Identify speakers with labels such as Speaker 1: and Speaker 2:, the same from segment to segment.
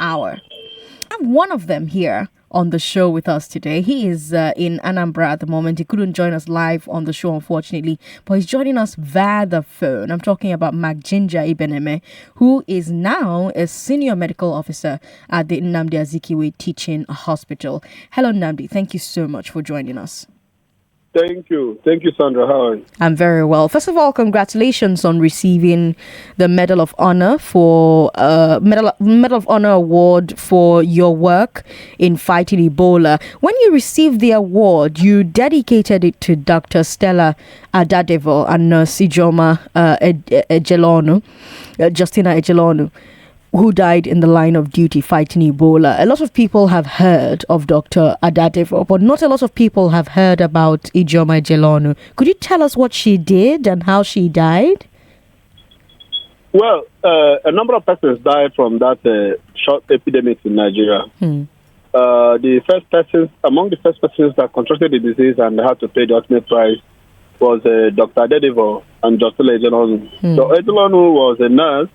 Speaker 1: hour. I have one of them here on the show with us today. He is in Anambra at the moment. He couldn't join us live on the show, unfortunately, but he's joining us via the phone. I'm talking about Maginja Ibeneme, who is now a senior medical officer at the Nnamdi Azikiwe Teaching Hospital. Hello, Nnamdi. Thank you so much for joining us.
Speaker 2: Thank you. Thank you, Sandra. How are you?
Speaker 1: I'm very well. First of all, congratulations on receiving the Medal of Honor for Medal of Honor award for your work in fighting Ebola. When you received the award, you dedicated it to Dr. Stella Adadevoh and Nurse Ijoma Justina Ejelonu, who died in the line of duty fighting Ebola. A lot of people have heard of Dr. Adadevoh, but not a lot of people have heard about Ijoma Ejelonu. Could you tell us what she did and how she died?
Speaker 2: Well, a number of persons died from that short epidemic in Nigeria. Among the first persons that contracted the disease and had to pay the ultimate price was Dr. Adadevoh and Dr. Ejelonu. So Ejelonu was a nurse.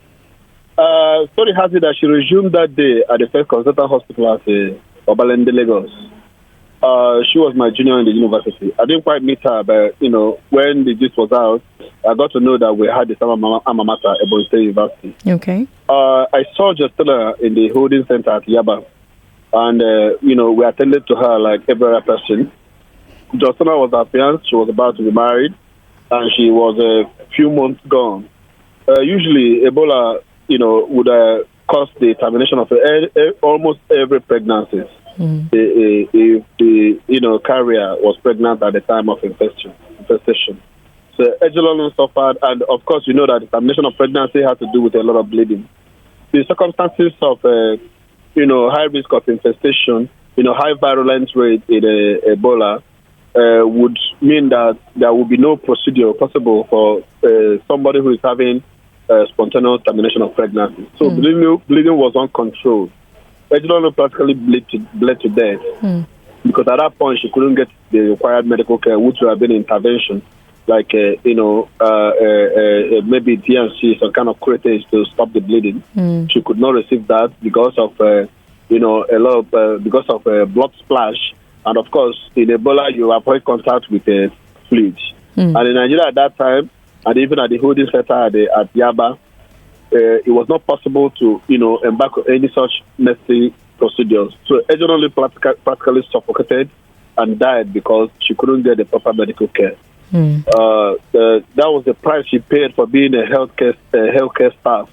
Speaker 2: Story has it that she resumed that day at the first consultant hospital at Obalende, Lagos. She was my junior in the university. I didn't quite meet her, but when the gist was out, I got to know that we had the same alma mater, Oboh State University.
Speaker 1: Okay.
Speaker 2: I saw Justina in the holding center at Yaba, and we attended to her like every other person. Justina was our fiancée. She was about to be married, and she was a few months gone. Usually, Ebola would cause the termination of almost every pregnancy if the carrier was pregnant at the time of infestation. So Ejelonu suffered, and of course you know that the termination of pregnancy had to do with a lot of bleeding. The circumstances of high risk of infestation, high virulence rate in Ebola would mean that there would be no procedure possible for somebody who is having spontaneous termination of pregnancy. So bleeding was uncontrolled. Ejelonu practically bled to death because at that point she couldn't get the required medical care, which would have been intervention, like maybe TNC, some kind of curettage to stop the bleeding. She could not receive that because of because of blood splash, and of course in Ebola you avoid contact with fluid. And in Nigeria at that time, and even at the holding center at Yaba, it was not possible to, embark on any such necessary procedures. So Ejelonu practically suffocated and died because she couldn't get the proper medical care. That was the price she paid for being a healthcare staff.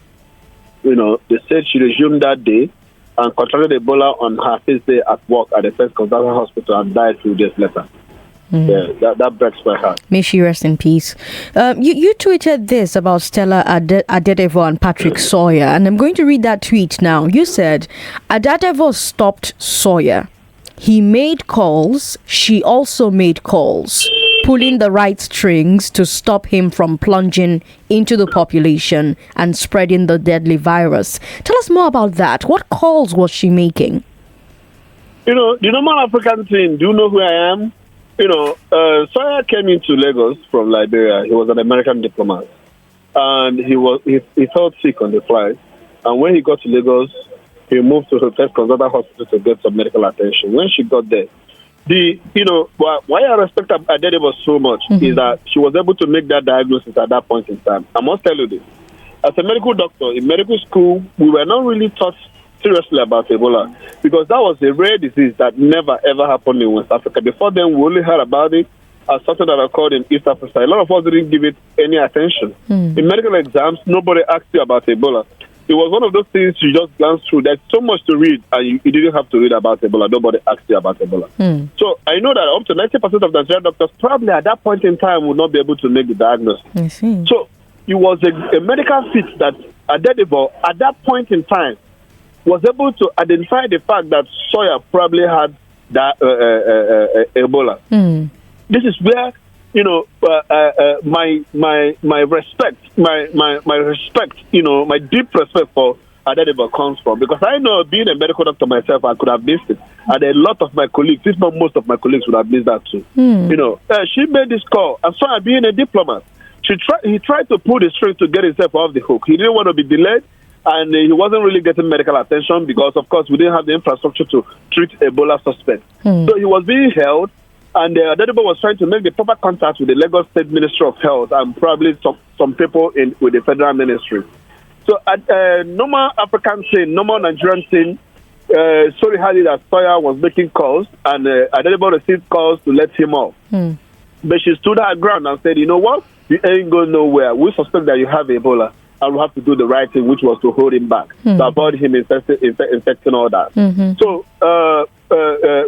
Speaker 2: They said she resumed that day and contracted Ebola on her first day at work at the first consultant hospital and died 2 days later. Yeah, that breaks my heart.
Speaker 1: May she rest in peace. You tweeted this about Stella Adadevoh and Patrick Sawyer, and I'm going to read that tweet now. You said, Adadevoh stopped Sawyer. He made calls. She also made calls, pulling the right strings to stop him from plunging into the population and spreading the deadly virus. Tell us more about that. What calls was she making?
Speaker 2: The normal African thing, do you know who I am? Sawyer came into Lagos from Liberia. He was an American diplomat, and he felt sick on the flight. And when he got to Lagos, he moved to the first consultant hospital to get some medical attention. When she got there, why I respect Adadevoh so much is that she was able to make that diagnosis at that point in time. I must tell you this: as a medical doctor in medical school, we were not really taught seriously about Ebola because that was a rare disease that never ever happened in West Africa. Before then, we only heard about it as something that occurred in East Africa. A lot of us didn't give it any attention. In medical exams, nobody asked you about Ebola. It was one of those things you just glance through. There's so much to read, and you didn't have to read about Ebola. Nobody asked you about Ebola. So I know that up to 90% of Nigerian doctors probably at that point in time would not be able to make the diagnosis.
Speaker 1: I see.
Speaker 2: So it was a medical feat that Adadevoh, at that point in time, was able to identify the fact that Sawyer probably had that Ebola. This is where my respect, my deep respect for Adadevoh comes from, because I know, being a medical doctor myself, I could have missed it, and a lot of my colleagues, if not most of my colleagues, would have missed that too. She made this call, and Sawyer, being a diplomat, he tried to pull the string to get himself off the hook. He didn't want to be delayed. and he wasn't really getting medical attention because, of course, we didn't have the infrastructure to treat Ebola suspects. So he was being held, and Aghogho was trying to make the proper contact with the Lagos State Ministry of Health and probably some people with the federal ministry. So at normal African thing, normal Nigerian thing, sorry had it that Sawyer was making calls, and Aghogho received calls to let him off. But she stood her ground and said, you know what? You ain't going nowhere. We suspect that you have Ebola, and we have to do the right thing, which was to hold him back, to avoid him infecting all that. So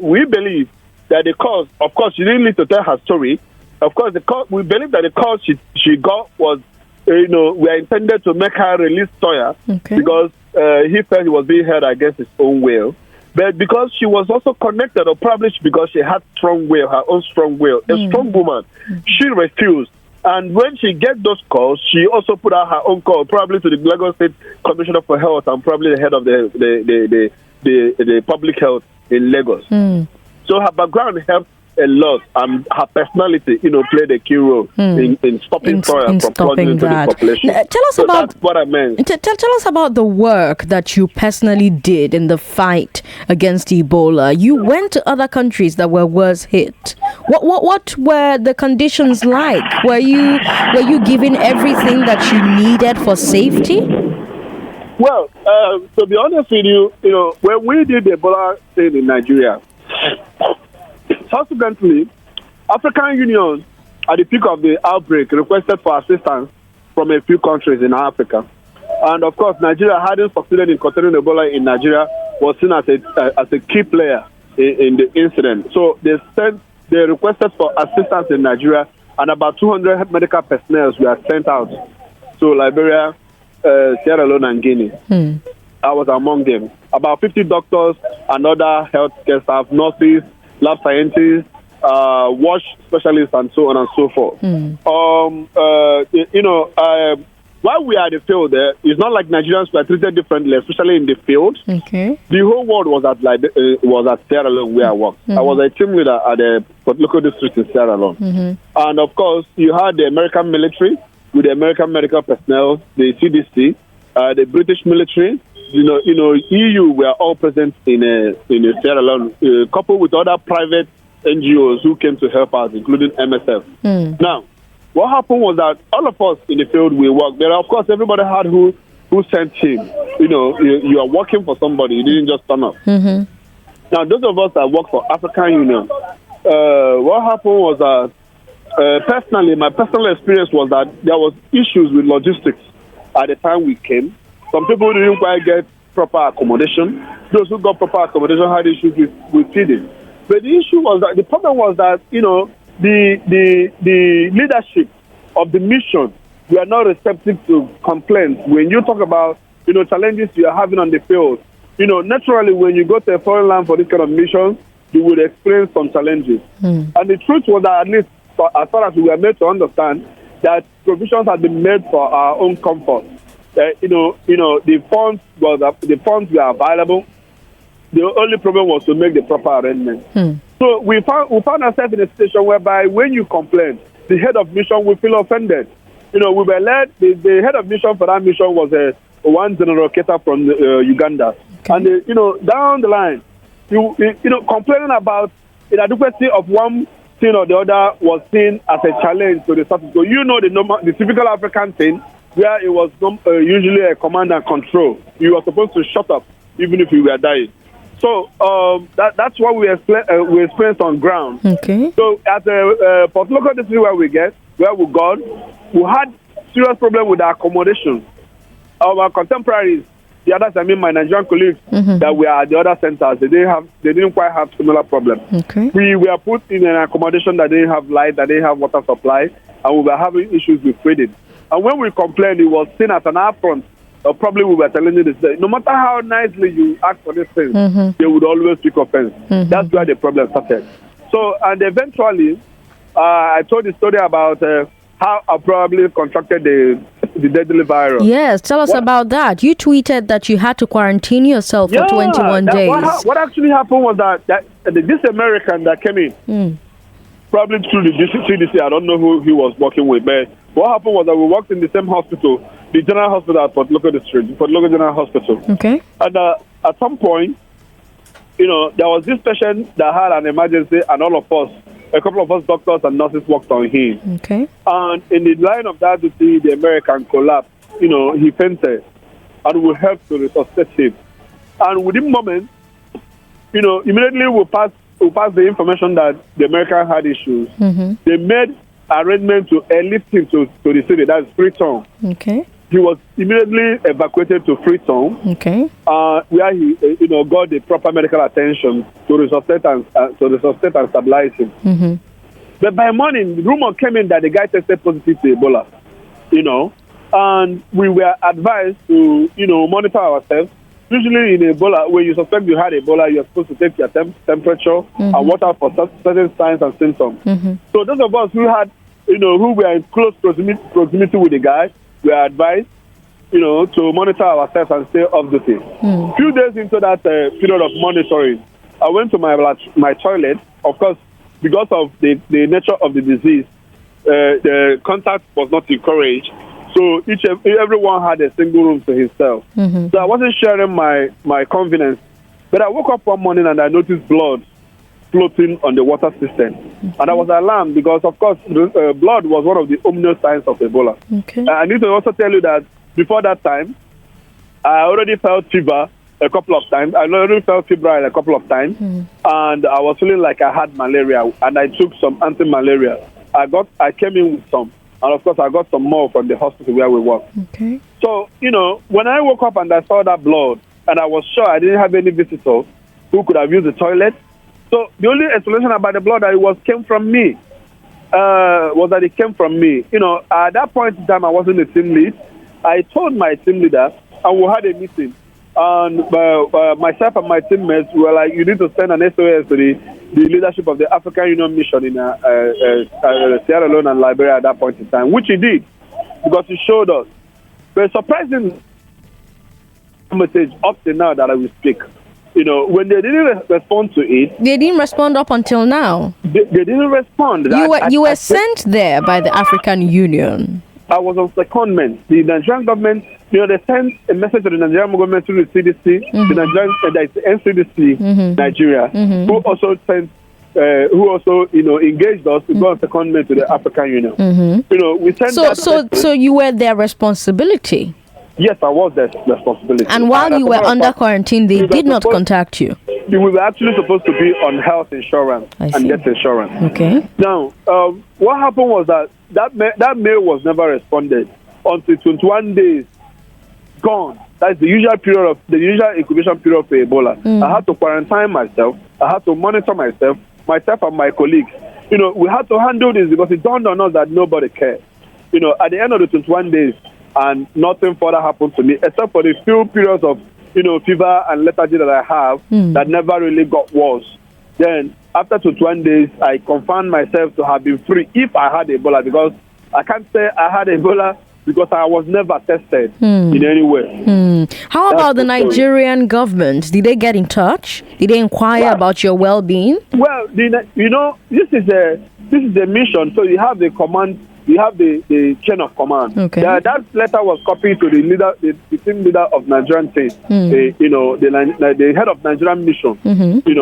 Speaker 2: we believe that the cause, of course, she didn't need to tell her story. Of course, we believe that the cause she got was, we are intended to make her release Sawyer because he felt he was being held against his own will. But because she was also connected, or probably because she had strong will, her own strong will, a strong woman, she refused. And when she get those calls, she also put out her own call, probably to the Lagos State Commissioner for Health and probably the head of the public health in Lagos. So her background helped a lot, and her personality, played a key role in stopping Sawyer from flooding into the population.
Speaker 1: Tell us about
Speaker 2: that's what I meant.
Speaker 1: Tell us about the work that you personally did in the fight against Ebola. You went to other countries that were worse hit. What were the conditions like? Were you given everything that you needed for safety?
Speaker 2: Well, to be honest with you, when we did the Ebola thing in Nigeria, subsequently, African Union, at the peak of the outbreak, requested for assistance from a few countries in Africa. And of course, Nigeria, hadn't succeeded in containing Ebola in Nigeria, was seen as a key player in the incident. So they requested for assistance in Nigeria, and about 200 medical personnel were sent out to Liberia, Sierra Leone, and Guinea. I was among them. About 50 doctors and other healthcare staff, nurses, lab scientists, wash specialists, and so on and so forth. While we are in the field there, it's not like Nigerians were treated differently, especially in the field. The whole world was at Sierra Leone where I worked. I was a team leader at the local district in Sierra Leone. And of course, you had the American military with the American medical personnel, the CDC, the British military, EU were all present in Sierra Leone, coupled with other private NGOs who came to help us, including MSF. Now, what happened was that all of us in the field, we worked. There, of course, everybody had who sent him. You are working for somebody. You didn't just turn up. Now, those of us that work for African Union, what happened was that, personally, my personal experience was that there was issues with logistics at the time we came. Some people didn't quite get proper accommodation. Those who got proper accommodation had issues with feeding. But the problem was that, the leadership of the mission were not receptive to complaints. When you talk about, challenges you are having on the field, naturally when you go to a foreign land for this kind of mission, you would experience some challenges. And the truth was that, at least as far as we were made to understand, that provisions had been made for our own comfort. The funds were available. The only problem was to make the proper arrangements. So we found ourselves in a situation whereby when you complain, the head of mission will feel offended. We were led. The head of mission for that mission was one General Keta from Uganda, and down the line, complaining about inadequacy of one thing or the other was seen as a challenge to the status quo. The typical African thing, where it was usually a command and control. You were supposed to shut up, even if you were dying. So that's what we experienced on ground. So at the local district where we got, we had serious problem with the accommodation. Our contemporaries, the others, my Nigerian colleagues that were at the other centers, they didn't quite have similar problems. We were put in an accommodation that didn't have light, that didn't have water supply, and we were having issues with feeding. And when we complained, it was seen as an affront. Probably we were telling you this. No matter how nicely you ask for this thing, they would always take offense. That's where the problem started. So, and eventually, I told the story about how I probably contracted the deadly virus.
Speaker 1: Yes, tell us about that. You tweeted that you had to quarantine yourself for 21 days.
Speaker 2: What actually happened was that this American that came in, probably through the CDC, I don't know who he was working with, but what happened was that we worked in the same hospital the General Hospital at Port Local District, Port Local General Hospital.
Speaker 1: Okay.
Speaker 2: And at some point, there was this patient that had an emergency, and all of us, a couple of us doctors and nurses worked on him.
Speaker 1: Okay.
Speaker 2: And in the line of that duty, the American collapsed. He fainted, and we helped to resuscitate him. And within moments, immediately we passed the information that the American had issues.
Speaker 1: Mm-hmm.
Speaker 2: They made arrangements to airlift him to the city, that's Freetown.
Speaker 1: Okay.
Speaker 2: He was immediately evacuated to Freetown.
Speaker 1: Okay.
Speaker 2: Where he, got the proper medical attention to resuscitate and stabilize him.
Speaker 1: Mm-hmm.
Speaker 2: But by morning, the rumor came in that the guy tested positive to Ebola. And we were advised to, monitor ourselves. Usually in Ebola, when you suspect you had Ebola, you're supposed to take your temperature and watch out for certain signs and symptoms.
Speaker 1: Mm-hmm.
Speaker 2: So those of us who had, who were in close proximity with the guy, we are advised, to monitor ourselves and stay off duty. A few days into that period of monitoring, I went to my toilet. Of course, because of the nature of the disease, the contact was not encouraged. So everyone had a single room to himself. Mm-hmm. So I wasn't sharing my confidence. But I woke up one morning and I noticed blood floating on the water system. Okay. And I was alarmed because, of course, blood was one of the ominous signs of Ebola.
Speaker 1: Okay.
Speaker 2: I need to also tell you that before that time, I already felt fever a couple of times. I already felt febrile a couple of times. And I was feeling like I had malaria. And I took some anti-malaria. I came in with some. And, of course, I got some more from the hospital where we work.
Speaker 1: Okay.
Speaker 2: So, when I woke up and I saw that blood, and I was sure I didn't have any visitors who could have used the toilet. So the only explanation about the blood that it came from me. Was that it came from me. At that point in time, I wasn't a team lead. I told my team leader, and we had a meeting. And myself and my teammates were like, you need to send an SOS to the leadership of the African Union mission in Sierra Leone and Liberia at that point in time, which he did, because he showed us. But surprisingly, message up to now that I will speak. When they didn't respond to it.
Speaker 1: They didn't respond up until now.
Speaker 2: They didn't respond.
Speaker 1: You were sent there by the African Union.
Speaker 2: I was on secondment. The Nigerian government, they sent a message to the Nigerian government through the CDC, the Nigerian, the NCDC, Nigeria, who also sent, engaged us to go on secondment to the African Union. We sent.
Speaker 1: So you were their responsibility.
Speaker 2: Yes, I was their responsibility.
Speaker 1: And while you were under quarantine, they did not contact you.
Speaker 2: We were actually supposed to be on health insurance and death insurance.
Speaker 1: Okay.
Speaker 2: Now, what happened was that mail was never responded until 21 days gone. That's the usual incubation period for Ebola. I had to quarantine myself. I had to monitor myself and my colleagues. We had to handle this because it dawned on us that nobody cared. At the end of the 21 days, and nothing further happened to me except for the few periods of, fever and lethargy that I have that never really got worse. Then, after 21 days, I confirmed myself to have been free if I had Ebola, because I can't say I had Ebola because I was never tested in any way.
Speaker 1: How about the Nigerian government? Did they get in touch? Did they inquire about your well-being?
Speaker 2: Well, this is a mission, so you have the command. You have the chain of command. Okay. That letter was copied to the team leader of Nigerian team. The head of Nigerian mission. He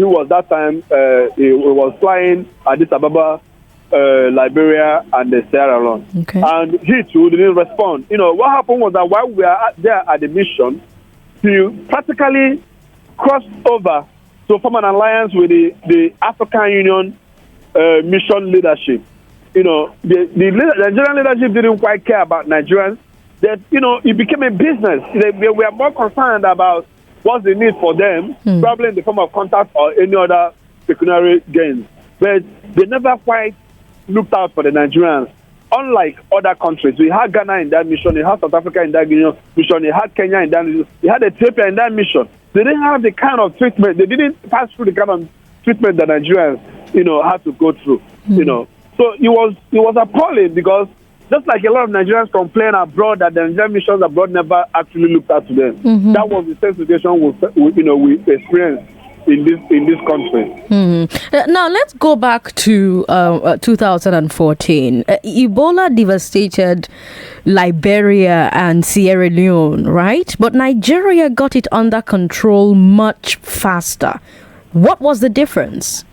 Speaker 2: was that time. He was flying Addis Ababa, Liberia, and the Sierra Leone. Okay. And he too didn't respond. What happened was that while we were there at the mission, he practically crossed over to form an alliance with the African Union mission leadership. The Nigerian leadership didn't quite care about Nigerians. That it became a business. They were more concerned about what's the need for them, probably in the form of contact or any other pecuniary gains. But they never quite looked out for the Nigerians. Unlike other countries, we had Ghana in that mission, we had South Africa in that mission, we had Kenya in that mission, we had Ethiopia in that mission. They didn't have the kind of treatment. They didn't pass through the kind of treatment that Nigerians, had to go through. So it was appalling because just like a lot of Nigerians complain abroad that the Nigerian missions abroad never actually looked out to them. That was the same situation we experienced in this country.
Speaker 1: Now let's go back to 2014. Ebola devastated Liberia and Sierra Leone, right? But Nigeria got it under control much faster. What was the difference?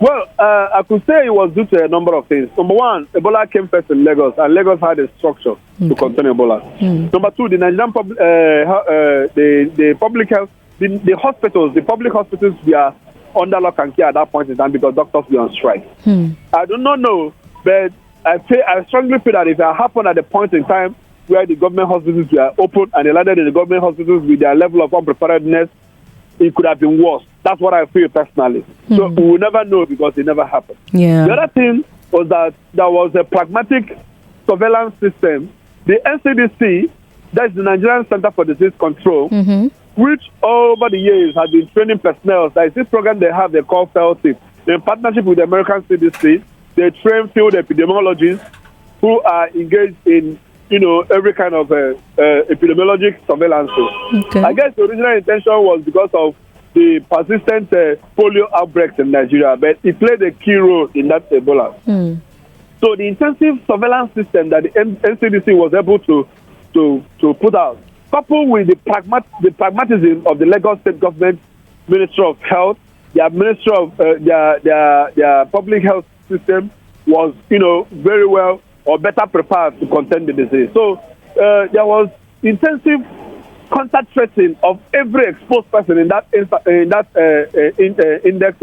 Speaker 2: Well, I could say it was due to a number of things. Number one, Ebola came first in Lagos, and Lagos had a structure to contain Ebola. Number two, the Nigerian the public health, the hospitals, the public hospitals were under lock and key at that point in time because doctors were on strike. I do not know, but I strongly feel that if it happened at the point in time where the government hospitals were open and they landed in the government hospitals with their level of unpreparedness, it could have been worse. That's what I feel personally. So we will never know because it never happened.
Speaker 1: Yeah.
Speaker 2: The other thing was that there was a pragmatic surveillance system. The NCDC, that's the Nigerian Center for Disease Control, which over the years has been training personnel. There is this program they have, they call FELTIP. In partnership with the American CDC, they train field epidemiologists who are engaged in every kind of epidemiologic surveillance.
Speaker 1: Okay.
Speaker 2: I guess the original intention was because of the persistent polio outbreaks in Nigeria, but it played a key role in that Ebola. So the intensive surveillance system that the NCDC was able to put out, coupled with the pragmatism of the Lagos State Government Ministry of Health, their Ministry of their public health system was very well or better prepared to contain the disease. So there was intensive contact tracing of every exposed person in that index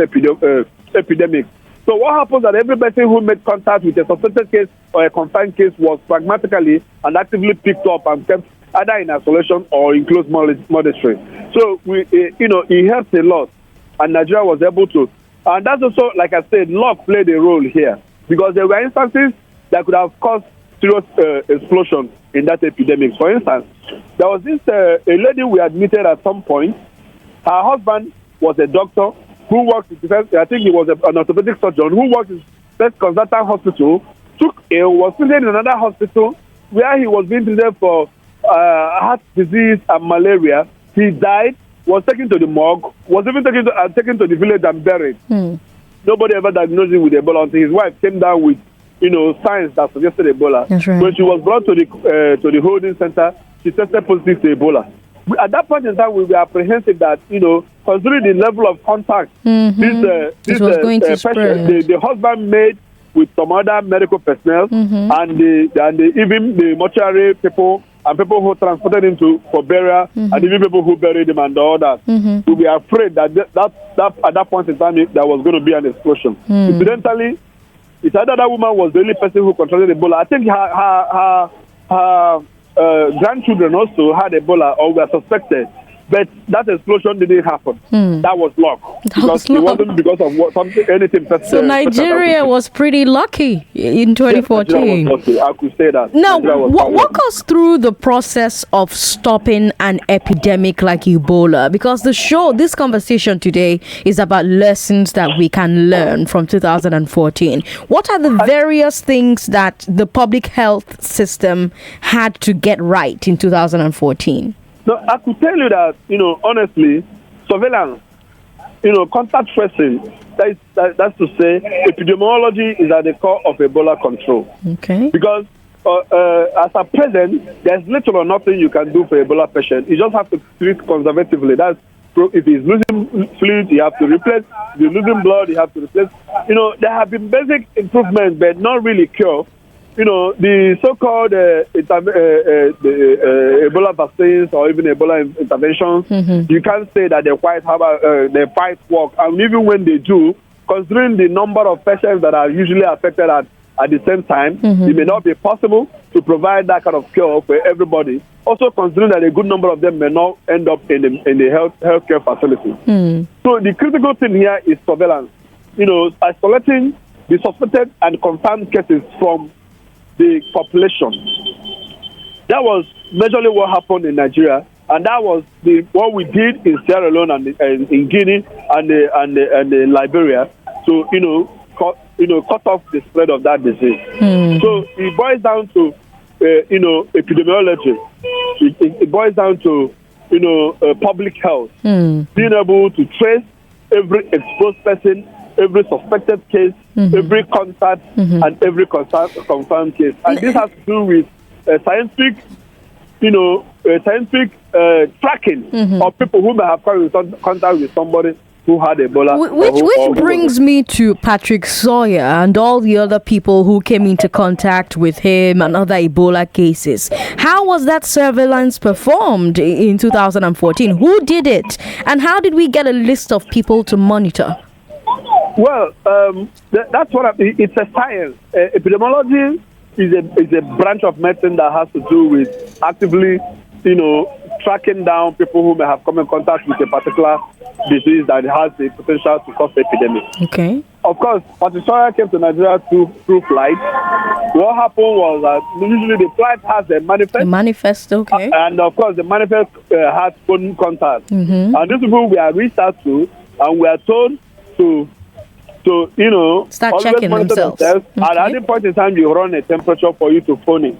Speaker 2: epidemic. So what happens that every person who made contact with a suspected case or a confined case was pragmatically and actively picked up and kept either in isolation or in close monitoring. So it helped a lot, and Nigeria was able to. And that's also, like I said, luck played a role here because there were instances that could have caused serious explosion in that epidemic. For instance, there was this a lady we admitted at some point. Her husband was a doctor who worked in I think he was an orthopedic surgeon who worked in First Consultant Hospital, took ill, was treated in another hospital where he was being treated for heart disease and malaria. He died, was taken to the morgue, was even taken to the village and buried. Nobody ever diagnosed him with Ebola until his wife came down with signs that suggested Ebola.
Speaker 1: That's right.
Speaker 2: When she was brought to the holding center, she tested positive to Ebola. At that point in time, we were apprehensive that, considering the level of contact this
Speaker 1: was going to spread.
Speaker 2: The husband made with some other medical personnel and even the mortuary people and people who transported him for burial and even people who buried him and all that. We were afraid that at that point in time there was going to be an explosion. Incidentally, it's either that woman was the only person who contracted Ebola. I think her grandchildren also had Ebola or were suspected, but that explosion didn't happen. That was luck. It wasn't because of anything.
Speaker 1: So Nigeria was pretty lucky in 2014.
Speaker 2: Yes, I could say that.
Speaker 1: Now, walk us through the process of stopping an epidemic like Ebola, because this conversation today is about lessons that we can learn from 2014. What are the various things that the public health system had to get right in 2014?
Speaker 2: No, I could tell you that, honestly, surveillance, contact tracing, that's to say, epidemiology is at the core of Ebola control. Okay. Because as at present, there's little or nothing you can do for Ebola patient. You just have to treat conservatively. That's if he's losing fluid, you have to replace. If he's losing blood, you have to replace. There have been basic improvements, but not really cure. The so-called Ebola vaccines or even Ebola interventions, you can't say that they quite work. And even when they do, considering the number of patients that are usually affected at the same time, it may not be possible to provide that kind of cure for everybody. Also considering that a good number of them may not end up in the healthcare facility. So the critical thing here is surveillance. Isolating the suspected and confirmed cases from the population. That was majorly what happened in Nigeria, and that was what we did in Sierra Leone and in Guinea and Liberia to cut off the spread of that disease. So it boils down to epidemiology. It boils down to public health, being able to trace every exposed person, every suspected case, every contact, and every confirmed case. And this has to do with scientific tracking of people who may have come in contact with somebody who had Ebola.
Speaker 1: Which brings me to Patrick Sawyer and all the other people who came into contact with him and other Ebola cases. How was that surveillance performed in 2014? Who did it? And how did we get a list of people to monitor?
Speaker 2: Well, that's what it's a science. Epidemiology is a branch of medicine that has to do with actively, tracking down people who may have come in contact with a particular disease that has the potential to cause epidemic.
Speaker 1: Okay.
Speaker 2: Of course, Patrick Sawyer came to Nigeria through flight. What happened was that usually the flight has a manifest.
Speaker 1: A manifest, okay.
Speaker 2: And of course, the manifest has phone contact. And these people we are reached out to, and we are told to
Speaker 1: start checking themselves.
Speaker 2: Okay. At any point in time, you run a temperature for you to phone in.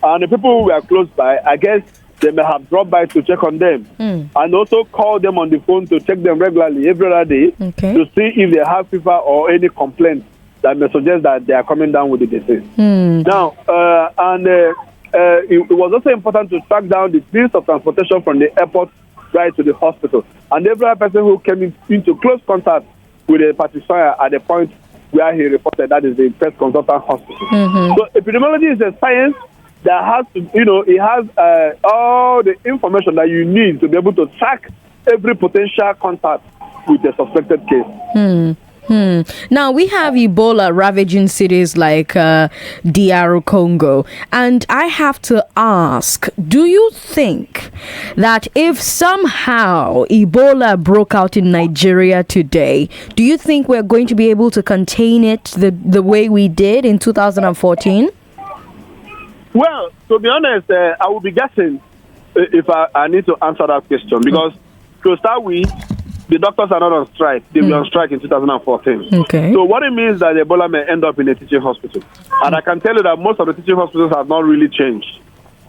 Speaker 2: And the people who were close by, I guess they may have dropped by to check on them. And also call them on the phone to check them regularly every other day to see if they have fever or any complaints that may suggest that they are coming down with the disease. Now, it was also important to track down the means of transportation from the airport right to the hospital. And every other person who came into close contact with a Patrick Sawyer at the point where he reported, that is the first consultant hospital. So epidemiology is a science that has to, it has all the information that you need to be able to track every potential contact with a suspected case.
Speaker 1: Now, we have Ebola ravaging cities like DR Congo. And I have to ask, do you think that if somehow Ebola broke out in Nigeria today, do you think we're going to be able to contain it the way we did in 2014?
Speaker 2: Well, to be honest, I will be guessing if I need to answer that question. Because to start with, the doctors are not on strike. They were on strike in 2014.
Speaker 1: Okay.
Speaker 2: So what it means is that Ebola may end up in a teaching hospital. And I can tell you that most of the teaching hospitals have not really changed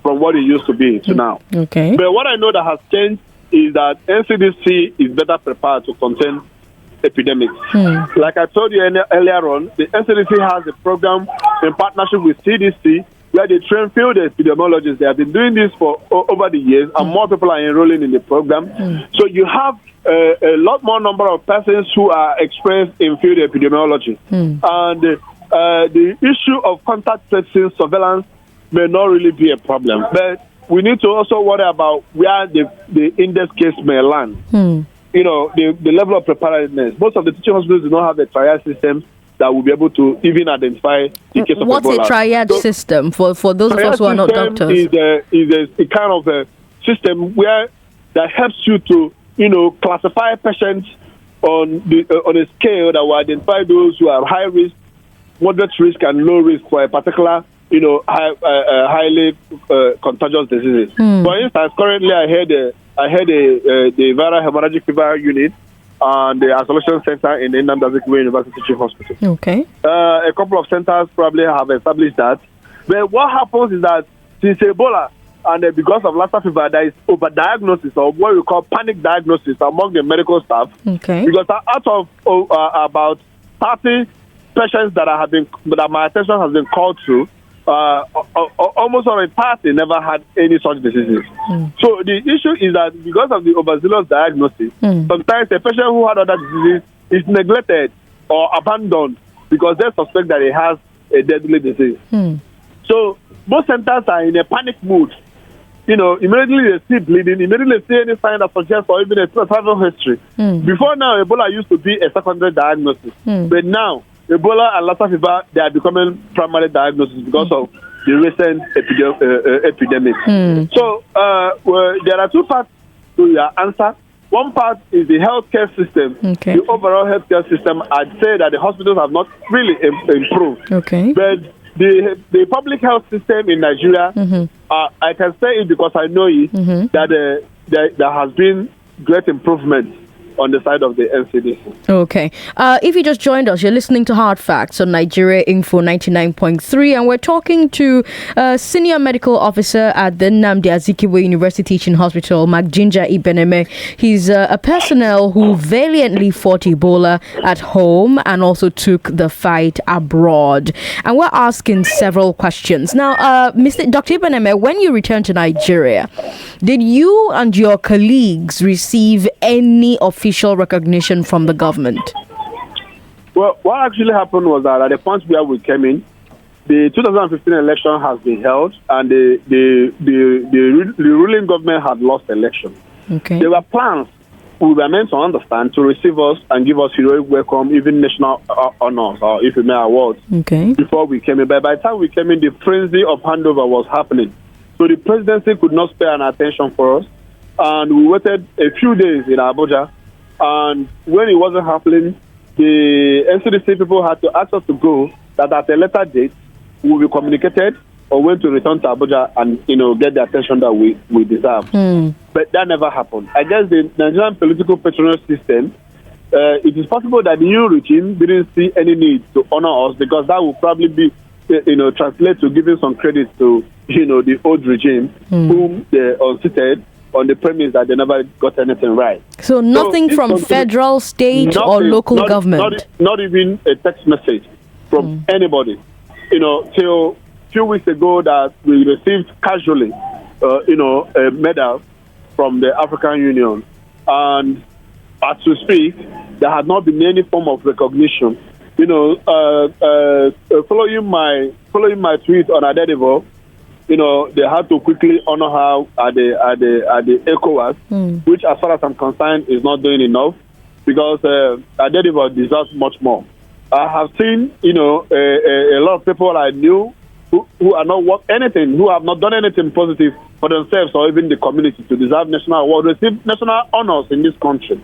Speaker 2: from what it used to be to now.
Speaker 1: Okay.
Speaker 2: But what I know that has changed is that NCDC is better prepared to contain epidemics. Like I told you earlier on, the NCDC has a program in partnership with CDC where they train field epidemiologists. They have been doing this for over the years, and more people are enrolling in the program. So you have a lot more number of persons who are experienced in field epidemiology. And the issue of contact tracing surveillance may not really be a problem. But we need to also worry about where the index case may land. The level of preparedness. Most of the teaching hospitals do not have a triage system that will be able to even identify the case of Ebola.
Speaker 1: What's a triage system for those of us who are not doctors?
Speaker 2: Is a kind of a system where that helps you to classify patients on a scale that will identify those who are high risk, moderate risk, and low risk for a particular highly contagious diseases. For instance, currently I had the viral hemorrhagic fever unit and the isolation center in the Ezekwesili University Teaching Hospital. Okay. A couple of centers probably have established that. But what happens is that since Ebola and because of Lassa fever, there is overdiagnosis or what we call panic diagnosis among the medical staff. Okay. Because out of about 30 patients that my attention has been called to, almost on a party never had any such diseases. So the issue is that because of the overzealous diagnosis, sometimes a patient who had other diseases is neglected or abandoned because they suspect that he has a deadly disease. So most centers are in a panic mood. Immediately they see bleeding, immediately they see any sign that suggests or even a travel history. Before now, Ebola used to be a secondary diagnosis, but now Ebola and Lassa fever, they are becoming primary diagnosis because of the recent epidemic. So there are two parts to your answer. One part is the healthcare system. Okay. The overall healthcare system, I'd say that the hospitals have not really improved. Okay. But the public health system in Nigeria, I can say it because I know it, that there has been great improvement on the side of the NCDC.
Speaker 1: Okay. If you just joined us, you're listening to Hard Facts on Nigeria Info 99.3, and we're talking to Senior Medical Officer at the Nnamdi Azikiwe University Teaching Hospital, Ginger Ibeneme. He's a personnel who valiantly fought Ebola at home and also took the fight abroad. And we're asking several questions. Now, Dr. Ibeneme, when you returned to Nigeria, did you and your colleagues receive any official recognition from the government?
Speaker 2: Well, what actually happened was that at the point where we came in, the 2015 election has been held, and the ruling government had lost the election.
Speaker 1: Okay.
Speaker 2: There were plans, we were meant to understand, to receive us and give us heroic welcome, even national honors or if you may awards.
Speaker 1: Okay.
Speaker 2: Before we came in. But by the time we came in, the frenzy of handover was happening. So the presidency could not spare an attention for us. And we waited a few days in Abuja. And when it wasn't happening, the NCDC people had to ask us to go, that at a later date, we will be communicated or when to return to Abuja and, get the attention that we deserve. But that never happened. I guess the Nigerian political patronage system, it is possible that the new regime didn't see any need to honor us, because that would probably be, translate to giving some credit to, the old regime, whom they unseated on the premise that they never got anything right.
Speaker 1: So nothing from federal, state, or local government?
Speaker 2: Not even a text message from anybody. Till a few weeks ago that we received casually, a medal from the African Union. And as we speak, there had not been any form of recognition. Following my tweet on Adedevo, they had to quickly honor her at the ECOWAS, which, as far as I'm concerned, is not doing enough, because Adedevo deserves much more. I have seen, a lot of people I knew who are not who have not done anything positive for themselves or even the community to deserve national award, receive national honors in this country.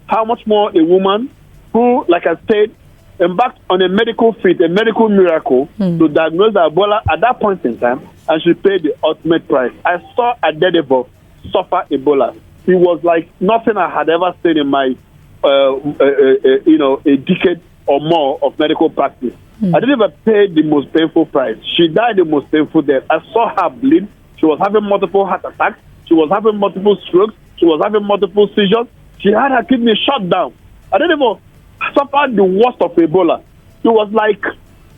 Speaker 2: How much more a woman who, like I said, embarked on a medical feat, a medical miracle to diagnose Ebola at that point in time, and she paid the ultimate price. I saw Adedevo suffer Ebola. It was like nothing I had ever seen in my, a decade or more of medical practice. I didn't even pay the most painful price. She died the most painful death. I saw her bleed. She was having multiple heart attacks. She was having multiple strokes. She was having multiple seizures. She had her kidney shut down. I didn't even suffer the worst of Ebola. It was like,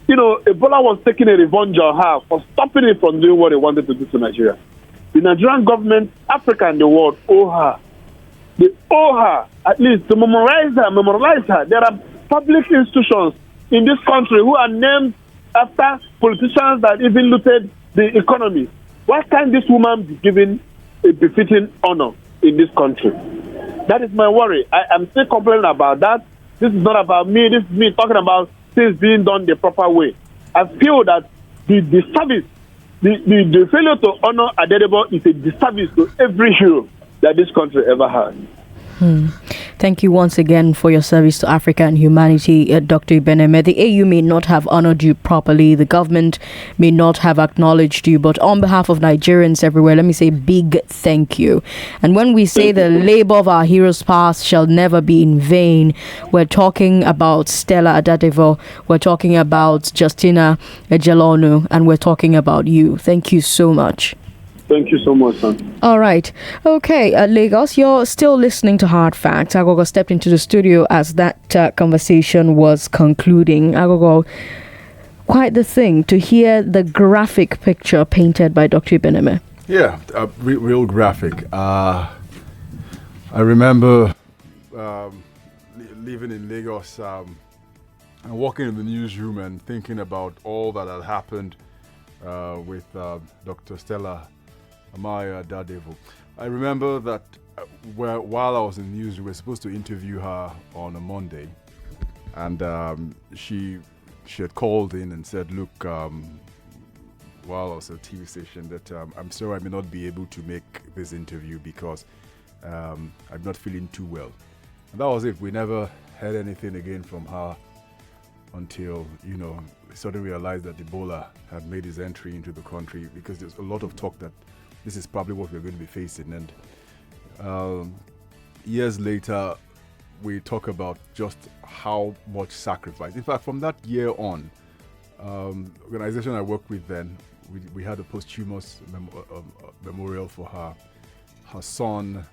Speaker 2: Ebola was taking a revenge on her for stopping it from doing what it wanted to do to Nigeria. The Nigerian government, Africa, and the world owe her. They owe her, at least, to memorialize her. There are public institutions in this country who are named after politicians that even looted the economy. Why can't this woman be given a befitting honor in this country? That is my worry. I am still complaining about that. This is not about me. This is me talking about things being done the proper way. I feel that the service, the failure to honor Adedevo is a disservice to every hero that this country ever had.
Speaker 1: Thank you once again for your service to Africa and humanity, Dr. Ibeneme. The AU may not have honored you properly. The government may not have acknowledged you. But on behalf of Nigerians everywhere, let me say big thank you. And when we say the labor of our heroes past shall never be in vain, we're talking about Stella Adadevo, we're talking about Justina Ejelonu, and we're talking about you. Thank you so much.
Speaker 2: Thank you so much, son.
Speaker 1: All right. Okay, Lagos, you're still listening to Hard Facts. Aghogho stepped into the studio as that conversation was concluding. Aghogho, quite the thing to hear the graphic picture painted by Dr. Ibeneme.
Speaker 3: Yeah, real graphic. I remember living in Lagos and walking in the newsroom and thinking about all that had happened with Dr. Stella Amaya Adadevo. I remember that while I was in the news, we were supposed to interview her on a Monday, and she had called in and said, "Look, while I was at a TV station, that I'm sorry I may not be able to make this interview because I'm not feeling too well." And that was it. We never heard anything again from her until we suddenly realized that Ebola had made its entry into the country, because there's a lot of talk that this is probably what we're going to be facing. And years later, we talk about just how much sacrifice. In fact, from that year on, organization I worked with then, we had a posthumous memorial for her son.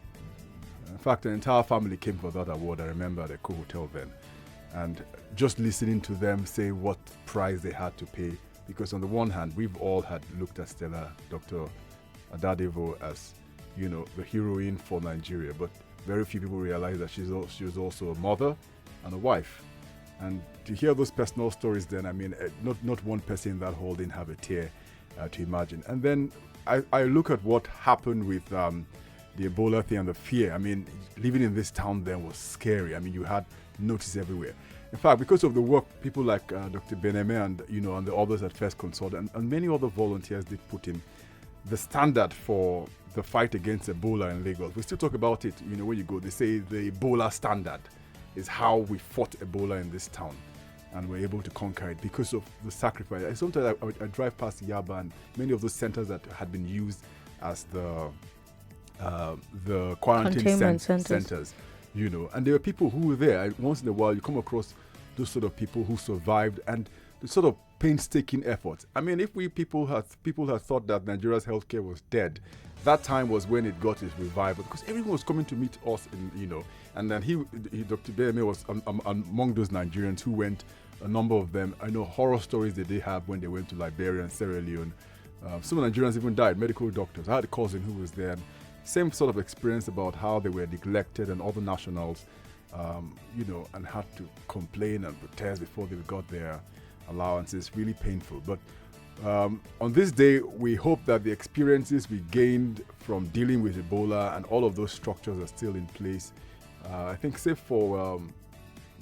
Speaker 3: In fact, the entire family came for that award. I remember at the hotel then. And just listening to them say what price they had to pay. Because on the one hand, we've all had looked at Stella, Dr. Adadevoh, as, the heroine for Nigeria. But very few people realize that she was also a mother and a wife. And to hear those personal stories then, not one person in that hall didn't have a tear to imagine. And then I look at what happened with the Ebola thing and the fear. Living in this town then was scary. You had notice everywhere. In fact, because of the work people like Dr. Beneme and the others at First Consult and many other volunteers did put in, the standard for the fight against Ebola in Lagos. We still talk about it, when you go, they say the Ebola standard is how we fought Ebola in this town. And we're able to conquer it because of the sacrifice. Sometimes I drive past Yaba and many of those centers that had been used as the quarantine centers, and there were people who were there. Once in a while, you come across those sort of people who survived and the sort of painstaking efforts. If people had thought that Nigeria's healthcare was dead, that time was when it got its revival because everyone was coming to meet us, and then Dr. Beneme was among those Nigerians who went. A number of them, I know horror stories that they have when they went to Liberia and Sierra Leone. Some Nigerians even died, medical doctors. I had a cousin who was there. Same sort of experience about how they were neglected and other nationals, and had to complain and protest before they got their allowances. Really painful. But on this day, we hope that the experiences we gained from dealing with Ebola and all of those structures are still in place. I think, save for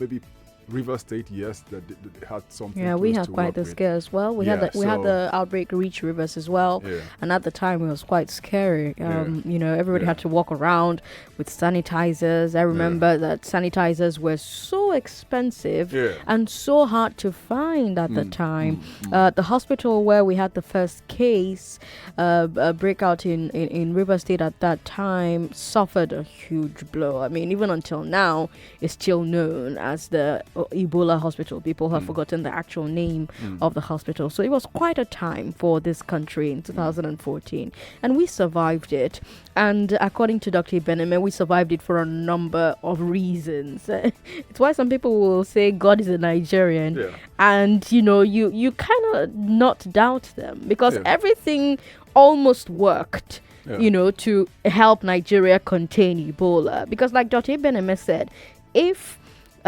Speaker 3: maybe River State, yes, that they had something.
Speaker 1: Yeah, we had quite the scare as well. We had the outbreak reach rivers as well, and at the time it was quite scary. Everybody had to walk around with sanitizers. I remember that sanitizers were so expensive and so hard to find at the time. The hospital where we had the first case breakout in River State at that time suffered a huge blow. Even until now, it's still known as the Ebola hospital. People have forgotten the actual name of the hospital. So it was quite a time for this country in 2014, and we survived it. And according to Dr. Beneme, we survived it for a number of reasons. It's why some people will say God is a Nigerian, and you kind of not doubt them because everything almost worked. To help Nigeria contain Ebola. Because like Dr. Beneme said, if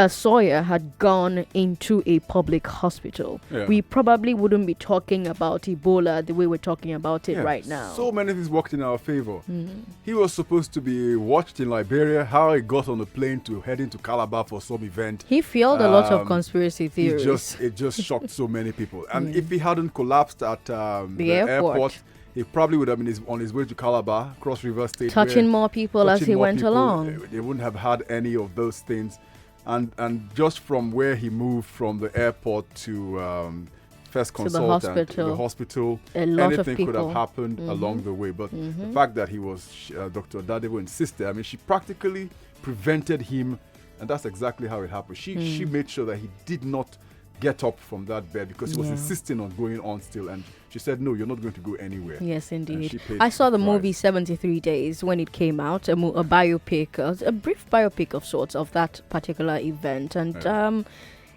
Speaker 1: Sawyer had gone into a public hospital, we probably wouldn't be talking about Ebola the way we're talking about it right now.
Speaker 3: So many things worked in our favor. He was supposed to be watched in Liberia, how he got on a plane to head into Calabar for some event.
Speaker 1: He fueled a lot of conspiracy theories.
Speaker 3: It just shocked so many people. And if he hadn't collapsed at the airport, he probably would have been on his way to Calabar, Cross River State.
Speaker 1: Touching more people as he went along.
Speaker 3: They wouldn't have had any of those things. And just from where he moved from the airport to First Consult and the hospital, anything could have happened along the way. But the fact that he was, Dr. Adadevoh insisted, she practically prevented him, and that's exactly how it happened. She made sure that he did not get up from that bed because he was insisting on going on still, and she said, no, you're not going to go anywhere.
Speaker 1: Yes, indeed. I saw the movie 73 Days when it came out, a biopic, a brief biopic of sorts of that particular event, and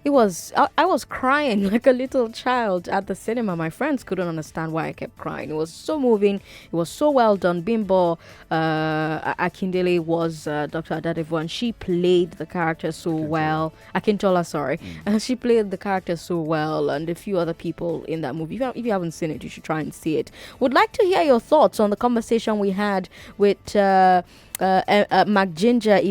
Speaker 1: I was crying like a little child at the cinema. My friends couldn't understand why I kept crying. It was so moving. It was so well done. Bimbo Akindele was Dr. Adadevoh, and she played the character so well. Akintola, sorry. And she played the character so well, and a few other people in that movie. If you haven't seen it, you should try and see it. Would like to hear your thoughts on the conversation we had with McGinger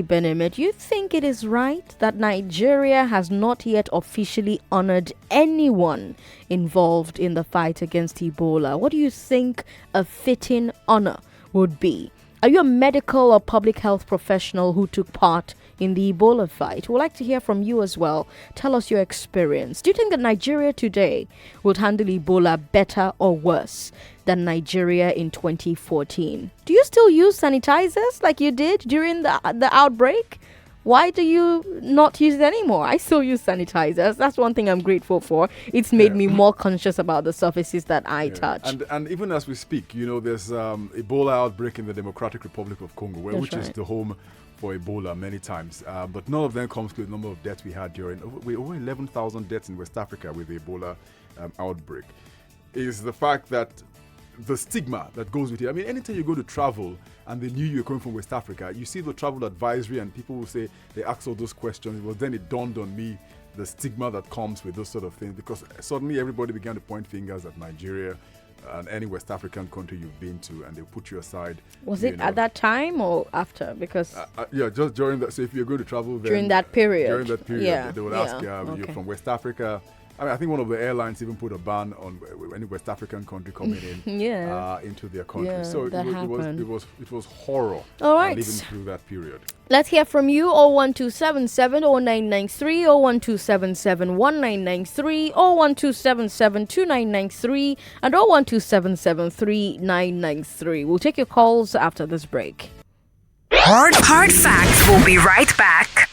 Speaker 1: Ibeneme. Do you think it is right that Nigeria has not yet officially honored anyone involved in the fight against Ebola? What do you think a fitting honor would be? Are you a medical or public health professional who took part in the Ebola fight. We'd like to hear from you as well. Tell us your experience. Do you think that Nigeria today would handle Ebola better or worse than Nigeria in 2014? Do you still use sanitizers like you did during the outbreak? Why do you not use it anymore? I still use sanitizers. That's one thing I'm grateful for. It's made me more conscious about the surfaces that I touch.
Speaker 3: And even as we speak, there's Ebola outbreak in the Democratic Republic of Congo, which is the home for Ebola many times. But none of them comes to the number of deaths we had during. Over 11,000 deaths in West Africa with the Ebola outbreak. Is the fact that the stigma that goes with it. I mean, anytime you go to travel and they knew you were coming from West Africa, you see the travel advisory and people will say, they ask all those questions. It was then it dawned on me the stigma that comes with those sort of things, because suddenly everybody began to point fingers at Nigeria and any West African country you've been to, and they put you aside.
Speaker 1: Was it at that time or after? Because
Speaker 3: just during that. So if you're going to travel then,
Speaker 1: during that period,
Speaker 3: they would ask you're from West Africa. I mean, I think one of the airlines even put a ban on any West African country coming in into their country.
Speaker 1: Yeah,
Speaker 3: so it was horror.
Speaker 1: All right.
Speaker 3: Living through that period.
Speaker 1: Let's hear from you. 01277 0993, 01277 1993, 01277 2993, and 01277 3993. We'll take your calls after this break.
Speaker 4: Hard Facts will be right back.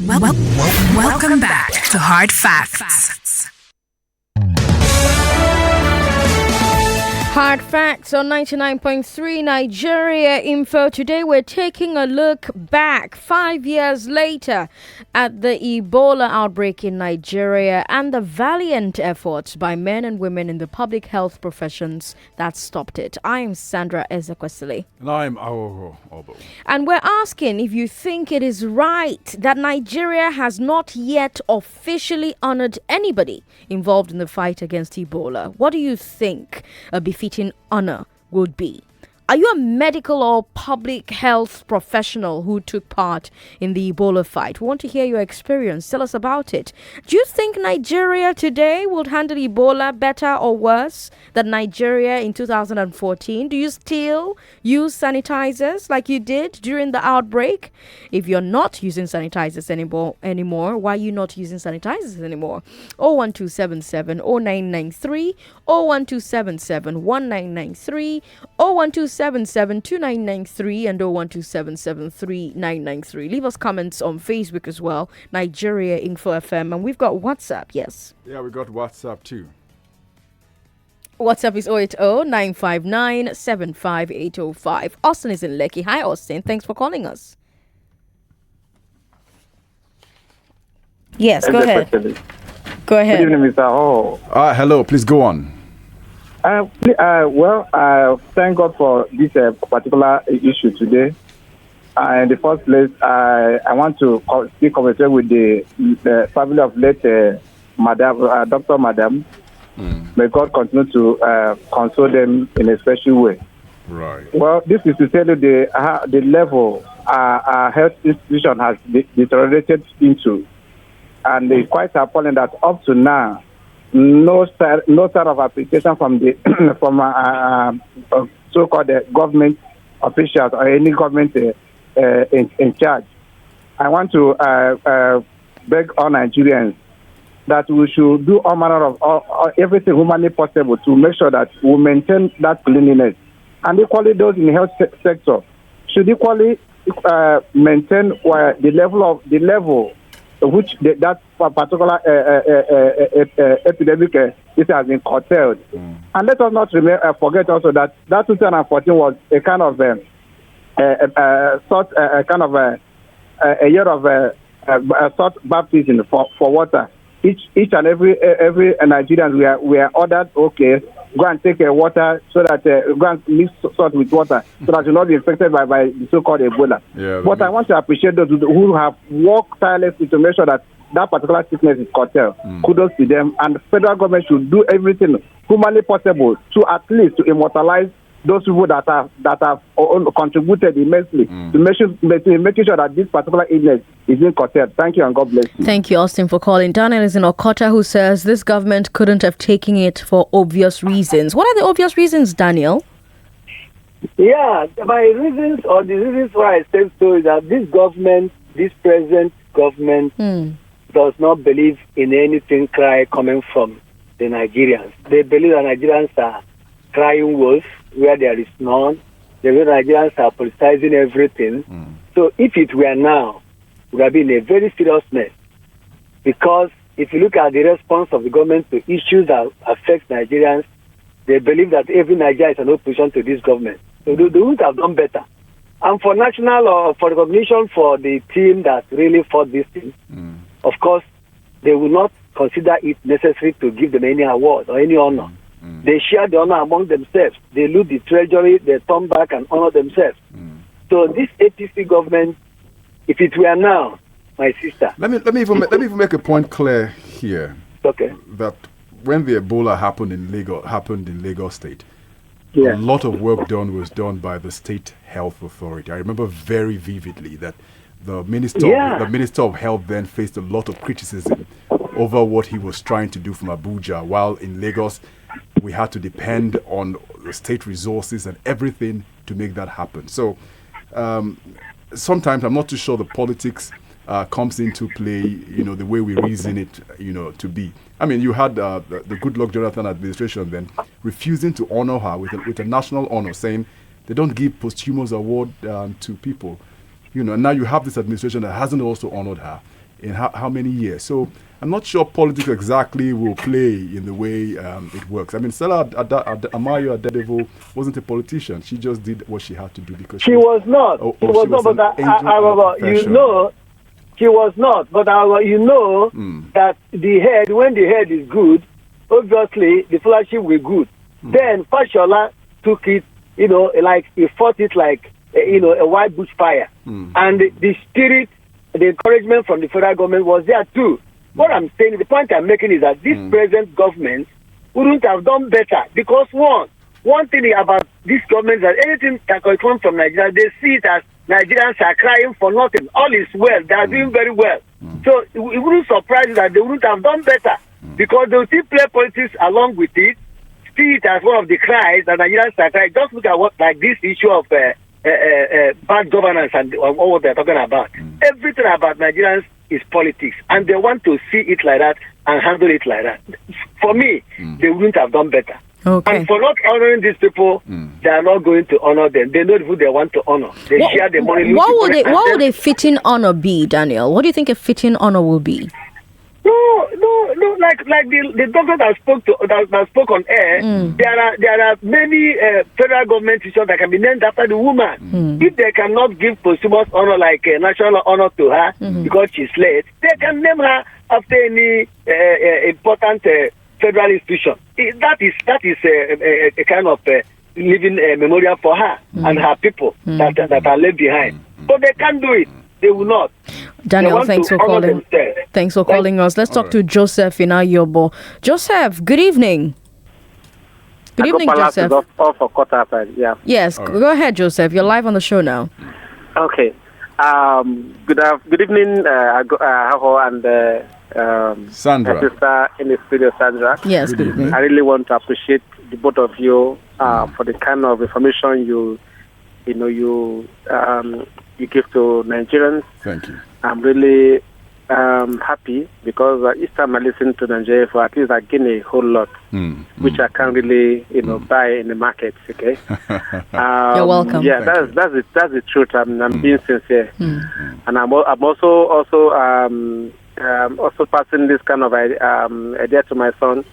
Speaker 4: Welcome back to Hard Facts.
Speaker 1: Hard Facts on 99.3 Nigeria Info. Today we're taking a look back 5 years later at the Ebola outbreak in Nigeria and the valiant efforts by men and women in the public health professions that stopped it. I'm Sandra Ezekwesili.
Speaker 3: And I'm Aghogho, Oboh.
Speaker 1: And we're asking if you think it is right that Nigeria has not yet officially honored anybody involved in the fight against Ebola. What do you think a befitting honor would be? Are you a medical or public health professional who took part in the Ebola fight? We want to hear your experience. Tell us about it. Do you think Nigeria today would handle Ebola better or worse than Nigeria in 2014? Do you still use sanitizers like you did during the outbreak? If you're not using sanitizers anymore, why are you not using sanitizers anymore? 01277 0993 01277 1993 01277 2993 and 01277 3993. Leave us comments on Facebook as well. Nigeria Info FM, and we've got WhatsApp. Yes.
Speaker 3: Yeah, we got WhatsApp too.
Speaker 1: WhatsApp is 080-959-75805. Austin is in Lekki. Hi, Austin. Thanks for calling us. Yes, go ahead. Go ahead.
Speaker 5: Good evening, Mr. Oboh.
Speaker 3: Hello, please go on.
Speaker 5: Thank God for this particular issue today. In the first place, I want to speak with the family of late Dr. Madam. May God continue to console them in a special way.
Speaker 3: Right.
Speaker 5: Well, this is to tell you the level our health institution has deteriorated into. And it's quite appalling that up to now, no sort of application from the so-called government officials or any government in charge. I want to beg all Nigerians that we should do all manner of everything humanly possible to make sure that we maintain that cleanliness. And equally, those in the health sector should equally maintain the level which that particular epidemic this has been curtailed. And let us not forget also that 2014 was a kind of a year of sort baptism for water. Each and every Nigerian we are ordered, okay, go and take water so that go and mix salt with water so that you will not be infected by the so-called Ebola.
Speaker 3: Yeah,
Speaker 5: but I want to appreciate those who have worked tirelessly to make sure that particular sickness is curtailed. Kudos to them, and the federal government should do everything humanly possible to at least to immortalize those people that have contributed immensely to making sure that this particular illness is being curtailed. Thank you and God bless you.
Speaker 1: Thank you, Austin, for calling. Daniel is in Okota, who says this government couldn't have taken it for obvious reasons. What are the obvious reasons, Daniel?
Speaker 6: Yeah, my reasons or the reasons why I say so is that this present government does not believe in anything cry coming from the Nigerians. They believe that Nigerians are crying wolf where there is none. The Nigerians are politicizing everything. So if it were now, we would be in a very serious mess. Because if you look at the response of the government to issues that affect Nigerians, they believe that every Nigerian is an opposition to this government. So they would have done better. And for national or for recognition for the team that really fought this thing, of course, they will not consider it necessary to give them any award or any honor. They share the honor among themselves. They loot the treasury, they turn back and honor themselves. So this APC government, if it were now, my sister.
Speaker 3: Let me even make a point clear here.
Speaker 6: Okay.
Speaker 3: That when the Ebola happened in Lagos State,
Speaker 6: Yeah.
Speaker 3: a lot of work was done by the State Health Authority. I remember very vividly that the Minister of Health then faced a lot of criticism over what he was trying to do from Abuja, while in Lagos we had to depend on the state resources and everything to make that happen. So sometimes I'm not too sure the politics comes into play, the way we reason it, to be. I mean, you had the Goodluck Jonathan administration then refusing to honor her with a national honor, saying they don't give posthumous award to people. And now you have this administration that hasn't also honored her in how many years. So I'm not sure politics exactly will play in the way it works. I mean, Stella Amayo Adadevo wasn't a politician. She just did what she had to do because
Speaker 6: she was not. She was not, but she was not. But that when the head is good, obviously the fellowship will be good. Then Fashola took it, like he fought it like a white bush fire, and the spirit, the encouragement from the federal government was there too. What I'm saying, the point I'm making is that this present government wouldn't have done better because one, one thing about this government, that anything that comes from Nigeria, they see it as Nigerians are crying for nothing. All is well. They are doing very well. So it wouldn't surprise you that they wouldn't have done better, because they will still play politics along with it, see it as one of the cries that Nigerians are crying. Just look at what, like this issue of bad governance and all what they're talking about. Everything about Nigerians is politics, and they want to see it like that and handle it like that. For me, they wouldn't have done better.
Speaker 1: Okay.
Speaker 6: And for not honoring these people, they are not going to honor them. They know who they want to honor. They share the money.
Speaker 1: What would a fitting honor be, Daniel? What do you think a fitting honor will be?
Speaker 6: No. Like the doctor that spoke on air. There are many federal government issues that can be named after the woman. If they cannot give posthumous honor, like national honor to her because she's late, they can name her after any important federal institution. That is a kind of living memorial for her and her people that are left behind. But they can't do it. They will not.
Speaker 1: Daniel, thanks for calling. Thanks for calling us. Let's talk to Joseph in Oboh. Joseph, good evening. Good evening, Joseph. Yes, go ahead, Joseph. You're live on the show now.
Speaker 7: Okay. Good evening, Aghogho and
Speaker 3: Sandra.
Speaker 7: my sister in the studio, Sandra.
Speaker 1: Yes, good evening.
Speaker 7: I really want to appreciate the both of you for the kind of information you give to Nigerians.
Speaker 3: Thank you.
Speaker 7: I'm really happy because each time I listen to Nigeria, for at least I gain a whole lot, which I can't really buy in the market. Okay.
Speaker 1: You're welcome.
Speaker 7: Yeah, that's the truth. I'm being sincere, and I'm also passing this kind of idea to my son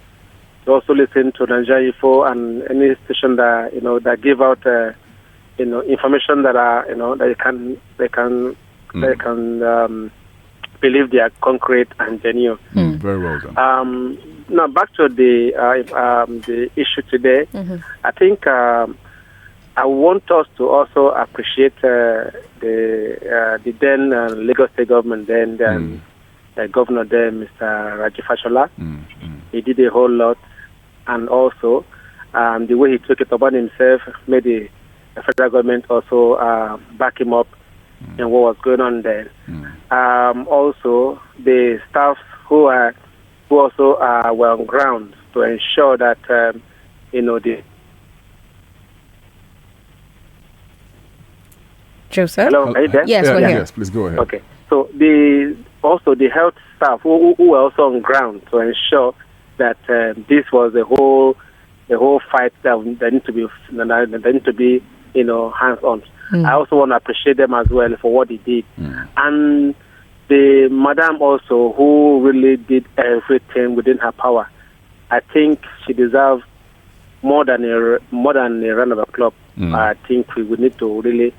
Speaker 7: to also listen to Nigeria Info and any station that that give out information that are that they can believe they are concrete and genuine.
Speaker 3: Very well done.
Speaker 7: Now back to the issue today. I think I want us to also appreciate the then Lagos State government, then Governor there, Mr. Fashola. He did a whole lot, and also the way he took it upon himself made the federal government also back him up in what was going on there. Also, the staff who also were on ground to ensure that the.
Speaker 1: Joseph?
Speaker 7: Hello, are you there?
Speaker 1: Yes, we're here.
Speaker 3: Yes, please go ahead.
Speaker 7: Okay. So the health staff who were also on ground to ensure that this was the whole fight that need to be hands on. I also want to appreciate them as well for what they did, and the madam also who really did everything within her power. I think she deserves more than a round of applause. I think we would need to really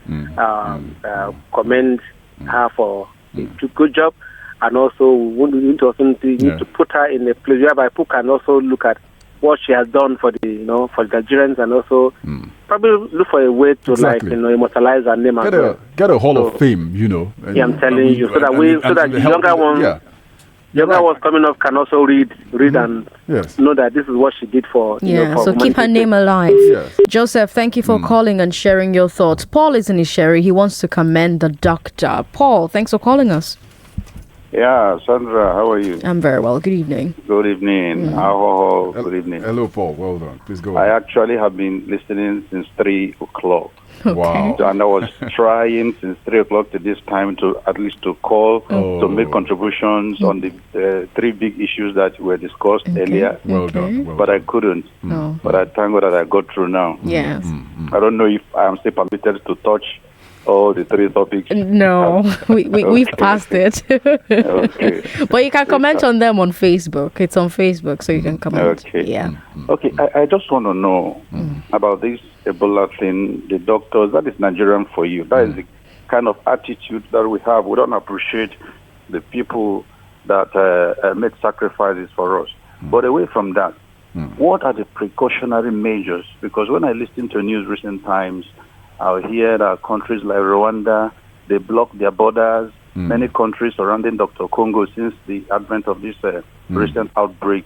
Speaker 7: commend her for a good job, and also we need to put her in a place whereby people can also look at what she has done for the Nigerians, and also probably look for a way to immortalize her name as well.
Speaker 3: Get a Hall of Fame,
Speaker 7: I'm telling you, so that the younger ones. Younger ones coming up can also read and know that this is what she did for.
Speaker 1: So keep her name alive.
Speaker 3: Yes.
Speaker 1: Joseph, thank you for calling and sharing your thoughts. Paul is in his Sherry. He wants to commend the doctor. Paul, thanks for calling us.
Speaker 8: Yeah, Sandra, how are you?
Speaker 1: I'm very well. Good evening.
Speaker 8: Good evening. Aghogho, good evening.
Speaker 3: Hello, Paul. Well done. Please go
Speaker 8: I
Speaker 3: ahead.
Speaker 8: actually have been listening since 3 o'clock.
Speaker 3: Wow.
Speaker 8: And I was trying since 3 o'clock to this time to at least to call to make contributions on the 3 big issues that were discussed earlier.
Speaker 3: Well done.
Speaker 8: But I couldn't. But I thank God that I got through now.
Speaker 1: Yes.
Speaker 8: I don't know if I am still permitted to touch all the 3 topics.
Speaker 1: No, we've passed it.
Speaker 8: Okay.
Speaker 1: But you can comment on them on Facebook. It's on Facebook, so you can comment.
Speaker 8: Okay.
Speaker 1: Yeah.
Speaker 8: Okay, I just want to know about this Ebola thing, the doctors, that is Nigerian for you. That is the kind of attitude that we have. We don't appreciate the people that made sacrifices for us. But away from that, what are the precautionary measures? Because when I listen to news recent times, I hear that countries like Rwanda, they block their borders. Many countries surrounding Dr. Congo since the advent of this recent outbreak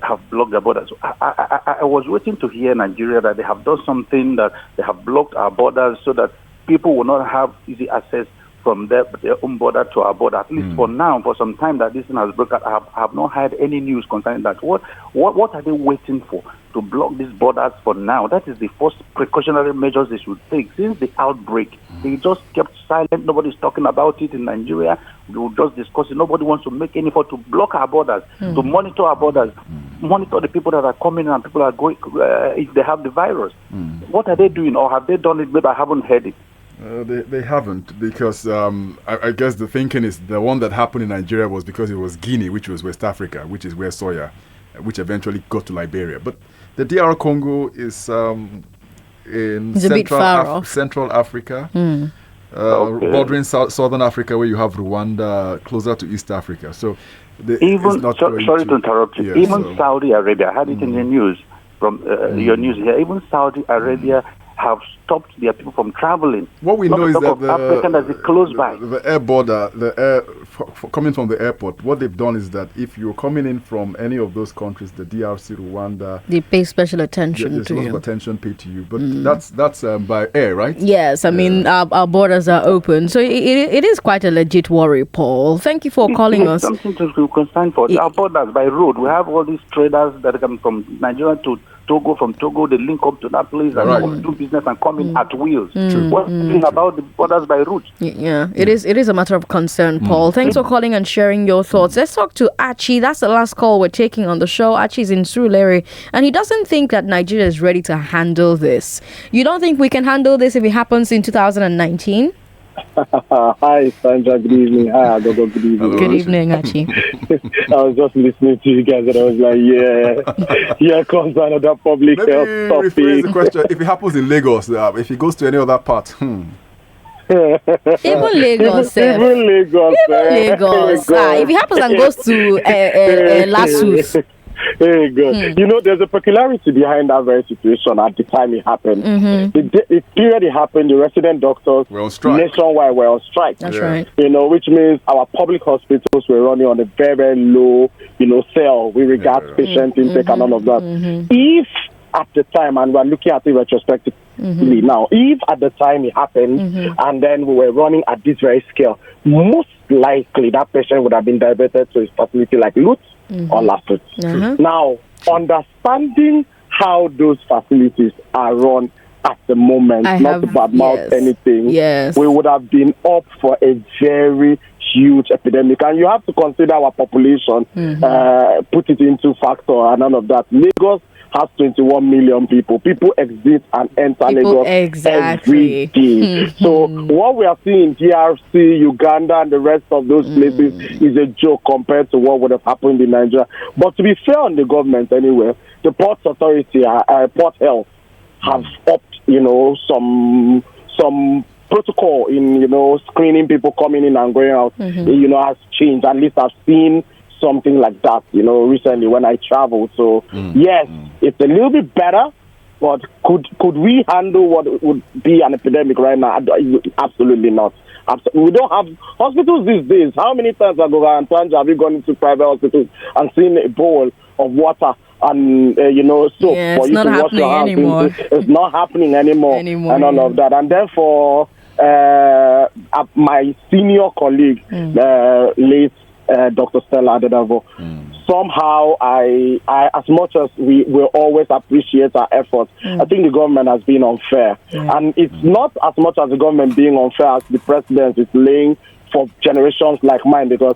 Speaker 8: have blocked their borders. I was waiting to hear Nigeria that they have done something, that they have blocked our borders so that people will not have easy access from their own border to our border. At least for now, for some time that this thing has broken, I have not heard any news concerning that. What are they waiting for to block these borders for now? That is the first precautionary measures they should take. Since the outbreak, they just kept silent. Nobody's talking about it in Nigeria. We will just discuss it. Nobody wants to make any effort to block our borders, to monitor our borders, monitor the people that are coming in and people are going if they have the virus. What are they doing, or have they done it? But I haven't heard it.
Speaker 3: They haven't, because I guess the thinking is the one that happened in Nigeria was because it was Guinea, which was West Africa, which is where soya, which eventually got to Liberia. But the DR Congo is in Central Africa, bordering Southern Africa, where you have Rwanda, closer to East Africa. So
Speaker 8: even sorry to interrupt you. Even Saudi Arabia, I had it in the news from your news here. Even Saudi Arabia have stopped their people from traveling.
Speaker 3: What we know is that
Speaker 8: the
Speaker 3: air border, coming from the airport, what they've done is that if you're coming in from any of those countries, the DRC, Rwanda,
Speaker 1: they pay special attention to you.
Speaker 3: There's attention paid to you, but that's by air, right?
Speaker 1: Yes, I mean our borders are open, so it is quite a legit worry, Paul. Thank you for calling us.
Speaker 8: Something to be concerned for. Our borders by road, we have all these traders that come from Nigeria to Togo. From Togo, they link up to that place and do business and come in at wheels. What's the thing about the borders by route?
Speaker 1: Yeah, it is a matter of concern, Paul. Thanks for calling and sharing your thoughts. Let's talk to Achi. That's the last call we're taking on the show. Achi's in Surulere, and he doesn't think that Nigeria is ready to handle this. You don't think we can handle this if it happens in 2019?
Speaker 9: Hi, Sandra. Good evening. Hi, Aghogho. Good evening.
Speaker 1: Hello, good evening, Achi.
Speaker 9: I was just listening to you guys, and I was like, here comes another public health topic.
Speaker 3: Rephrase the question. If it happens in Lagos, if it goes to any other part,
Speaker 1: Even Lagos.
Speaker 9: Even Lagos.
Speaker 1: If it happens and goes to Lasus.
Speaker 9: Hey, good. You know, there's a peculiarity behind that very situation at the time it happened. The period it happened, the resident doctors nationwide were on strike.
Speaker 1: That's right.
Speaker 9: You know, which means our public hospitals were running on a very, very low, cell with regards patient intake and all of that. If at the time, and we're looking at it retrospectively now, if at the time it happened and then we were running at this very scale, most likely that patient would have been diverted to a facility like Lutz or Lasut. Now, understanding how those facilities are run at the moment, not to badmouth anything, we would have been up for a very huge epidemic. And you have to consider our population, put it into factor and none of that. Lagos has 21 million people. People exit and enter Lagos every day. So what we are seeing in DRC, Uganda, and the rest of those places is a joke compared to what would have happened in Nigeria. But to be fair on the government anyway, the Ports Authority, Port Health, have upped, some protocol in, screening people coming in and going out, has changed. At least I've seen something like that, recently when I traveled. So yes, it's a little bit better, but could we handle what would be an epidemic right now? Absolutely not. We don't have hospitals these days. How many times Aghogho and Tanja have you gone into private hospitals and seen a bowl of water and soap for you to wash your hands
Speaker 1: anymore.
Speaker 9: It's not happening anymore and all of that. And therefore, my senior colleague, late Dr. Stella Adedavo, somehow I as much as we will always appreciate our efforts, I think the government has been unfair. And it's not as much as the government being unfair as the president is laying for generations like mine, because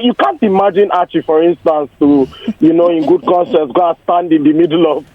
Speaker 9: you can't imagine Archie, for instance, to, in good conscience, go and stand in the middle of,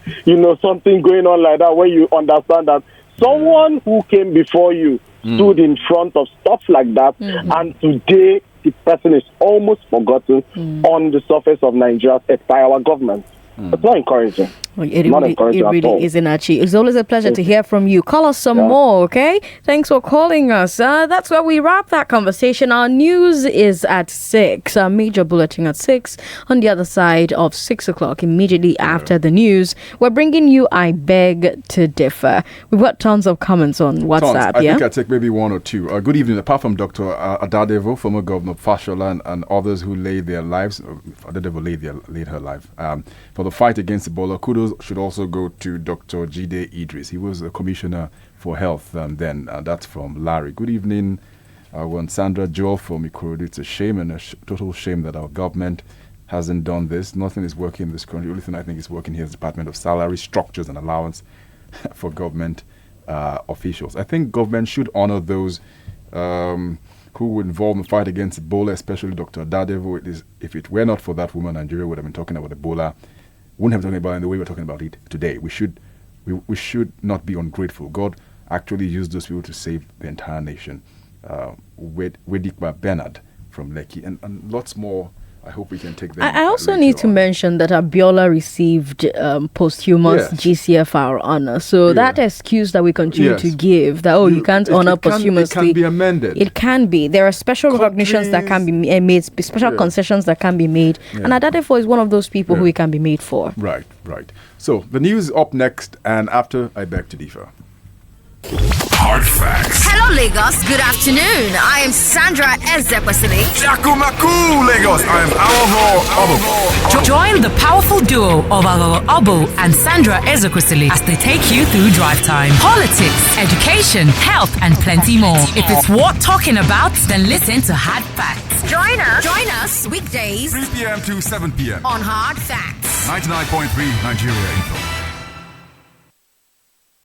Speaker 9: something going on like that, where you understand that someone who came before you stood in front of stuff like that, and today the person is almost forgotten on the surface of Nigeria by our government. It's not encouraging.
Speaker 1: It
Speaker 9: Not
Speaker 1: really,
Speaker 9: encouraging
Speaker 1: it
Speaker 9: at
Speaker 1: really
Speaker 9: all.
Speaker 1: isn't, Archie. It's always a pleasure to hear from you. Call us some more, okay? Thanks for calling us. That's where we wrap that conversation. Our news is at 6. Our major bulletin at 6. On the other side of 6 o'clock, immediately after the news, we're bringing you I Beg to Differ. We've got tons of comments on WhatsApp,
Speaker 3: I think I'll take maybe one or two. Good evening. Apart from Dr. Adadevo, former governor of Fashola, and others who laid their lives, Adadevo laid her life, for the fight against Ebola, kudos should also go to Dr. Jide Idris. He was the Commissioner for Health then. That's from Larry. Good evening. Sandra Joel from Ikorodu. It's a shame and a total shame that our government hasn't done this. Nothing is working in this country. The only thing I think is working here is the Department of Salary, Structures and Allowance for government officials. I think government should honor those who were involved in the fight against Ebola, especially Dr. Adadevo. If it were not for that woman, Nigeria would have been talking about Ebola. Wouldn't have talking about it in the way we're talking about it today. We should not be ungrateful. God actually used those people to save the entire nation. Wedikba Bernard from Lekki and lots more. I hope we can take them.
Speaker 1: I also need to mention that Abiola received posthumous GCFR honor. So that excuse that we continue to give, that you can't honor posthumously,
Speaker 3: it can be amended.
Speaker 1: It can be. There are special recognitions that can be made, special concessions that can be made. And Adadevo is one of those people who it can be made for.
Speaker 3: Right. So the news up next, and after I beg to differ.
Speaker 4: Hard facts. Hello, Lagos. Good afternoon. I am Sandra Ezekwesili.
Speaker 10: Jakumaku, Lagos. I am Aghogho.
Speaker 4: Join the powerful duo of Aghogho, Oboh, and Sandra Ezekwesili as they take you through drive time, politics, education, health, and plenty more. If it's worth talking about, then listen to Hard Facts. Join us weekdays
Speaker 10: 3 p.m. to 7 p.m.
Speaker 4: on Hard Facts.
Speaker 10: 99.3 Nigeria Info.